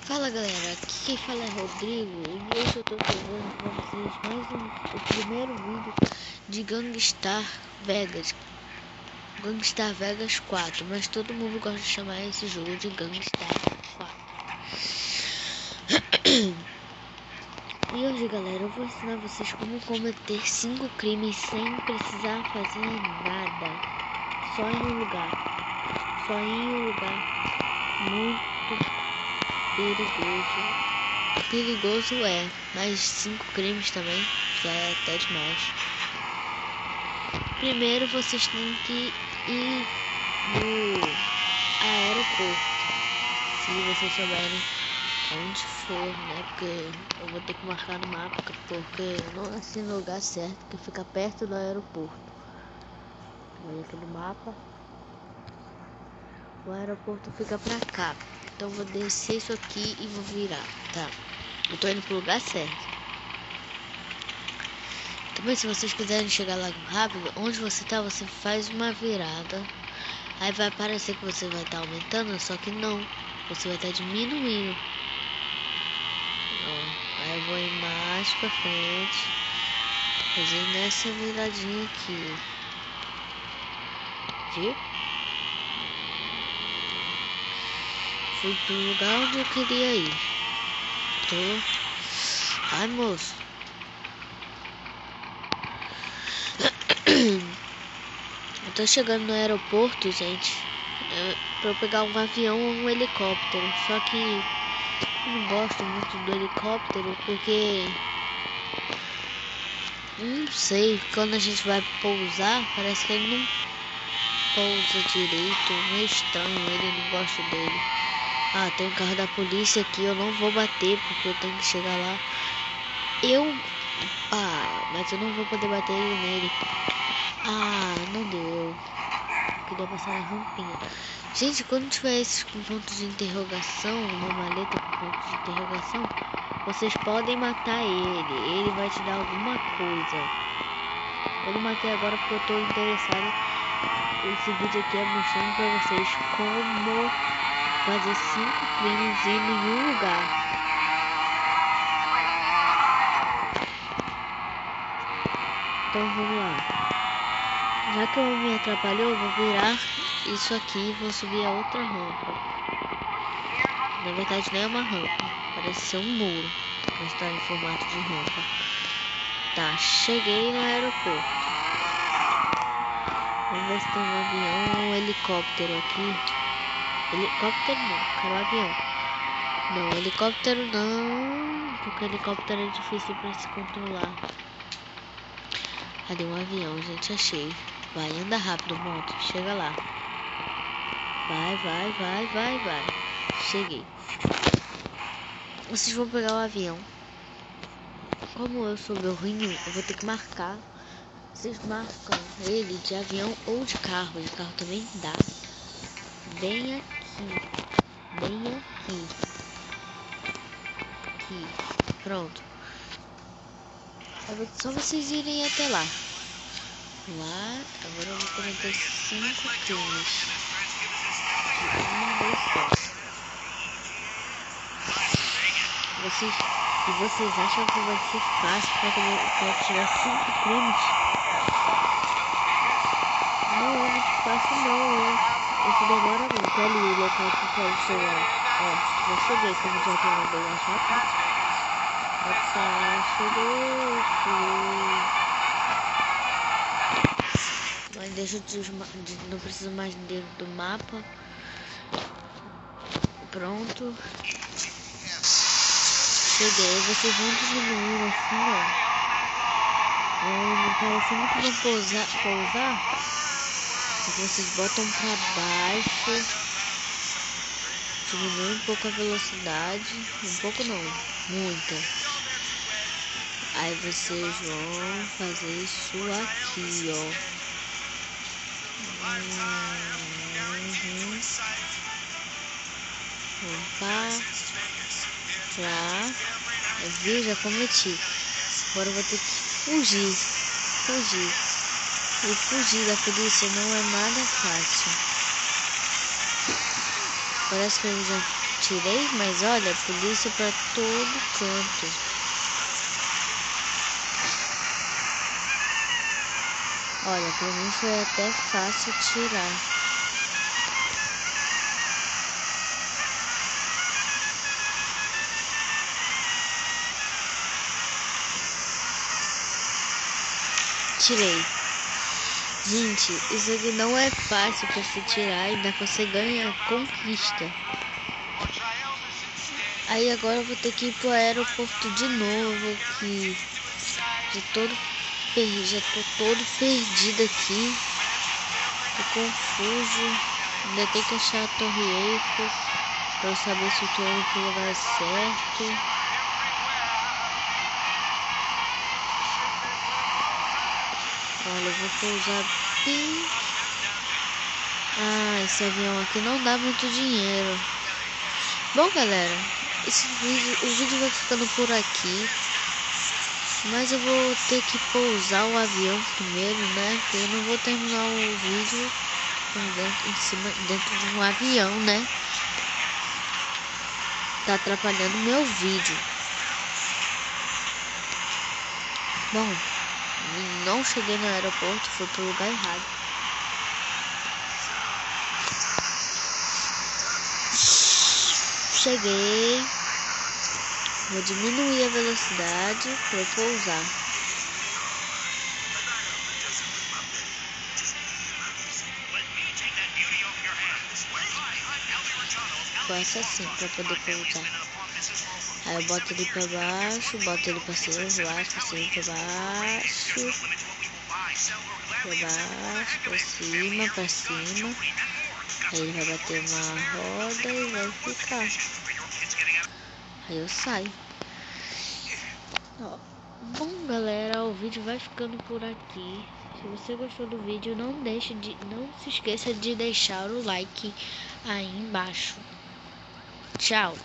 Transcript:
Fala galera, aqui quem fala é Rodrigo e hoje eu tô trazendo pra vocês o primeiro vídeo de Gangstar Vegas 4, mas todo mundo gosta de chamar esse jogo de Gangstar 4. E hoje galera, eu vou ensinar vocês como cometer 5 crimes sem precisar fazer nada, só em um lugar muito perigoso mas 5 crimes também já é até demais. Primeiro vocês têm que ir no aeroporto, se vocês souberem onde for, né? Porque eu vou ter que marcar no mapa, porque não é assim no lugar certo, que fica perto do aeroporto. Olha aqui no mapa, o aeroporto fica pra cá. Então vou descer isso aqui e vou virar, tá? Eu tô indo pro lugar certo. Também, se vocês quiserem chegar lá rápido, onde você tá, você faz uma virada. Aí vai parecer que você vai estar aumentando, só que não. Você vai estar diminuindo. Ó, aí eu vou ir mais pra frente, fazendo essa viradinha aqui. Viu? Fui pro lugar onde eu queria ir. Ai, moço. Eu tô chegando no aeroporto, gente, pra eu pegar um avião ou um helicóptero. Só que eu não gosto muito do helicóptero porque, não sei, quando a gente vai pousar, parece que ele não pousa direito. Meio estranho, ele, não gosto dele. Ah, tem um carro da polícia aqui, eu não vou bater porque eu tenho que chegar lá. Mas eu não vou poder bater nele. Não deu. Queria passar na rampinha. Gente, quando tiver esses com pontos de interrogação, uma maleta com pontos de interrogação, vocês podem matar ele. Ele vai te dar alguma coisa. Eu não matei agora porque eu tô interessado. Esse vídeo aqui é mostrando pra vocês como fazer 5 crimes em nenhum lugar. Então vamos lá. Já que eu me atrapalhou, eu vou virar isso aqui e vou subir a outra rampa. Na verdade nem é uma rampa, parece ser um muro, mas está em formato de rampa. Tá, cheguei no aeroporto. Vamos ver se tem um avião ou um helicóptero aqui. Helicóptero não, quero um avião. Não, helicóptero não, porque helicóptero é difícil para se controlar. Cadê um avião, gente? Achei. Vai, anda rápido, moto. Chega lá. Vai. Cheguei. Vocês vão pegar o avião. Como eu sou meu rinho, eu vou ter que marcar. Vocês marcam ele de avião ou de carro. De carro também dá. Bem aqui. Aqui. Pronto. Só vocês irem até lá. Agora eu vou cometer 5 crimes. De uma vez só. Vocês acham que vai ser fácil pra tirar 5 crimes? Não é muito fácil não, Isso demora muito. Olha o local que eu quero chegar. Ó, já cheguei, como já tem uma bem mais rápido. Cheguei. Mas deixa não preciso mais dentro do mapa. Pronto. Cheguei, vocês vão diminuindo assim, ó. Não parece muito bom pousar. Vocês botam pra baixo. Diminui um pouco a velocidade. Um pouco não, muita. Aí vocês vão fazer isso aqui, ó. Eu vi, já cometi. Agora eu vou ter que fugir. E fugir da polícia não é nada fácil. Parece que eu já atirei, mas olha, polícia pra todo canto. Olha, pra mim foi até fácil atirar. Tirei. Gente, isso aqui não é fácil pra se tirar, ainda você ganha conquista. Aí agora eu vou ter que ir pro aeroporto de novo, que já tô todo perdido aqui. Tô confuso. Ainda tem que achar a Torre Eiffel pra eu saber se eu tô indo pro lugar certo. Olha, eu vou pousar bem... Ah, esse avião aqui não dá muito dinheiro. Bom, galera, o vídeo vai ficando por aqui. Mas eu vou ter que pousar o avião primeiro, né? Porque eu não vou terminar o vídeo dentro de um avião, né? Tá atrapalhando meu vídeo. Bom, não cheguei no aeroporto, fui pro lugar errado. Cheguei. Vou diminuir a velocidade para eu pousar. Faço assim para poder pousar. Aí eu boto ele para baixo, boto ele para cima, para baixo, para cima, para baixo, para cima, para cima. Aí ele vai bater uma roda e vai ficar. Aí eu saio. Ó, bom, galera, o vídeo vai ficando por aqui. Se você gostou do vídeo, não se esqueça de deixar o like aí embaixo. Tchau.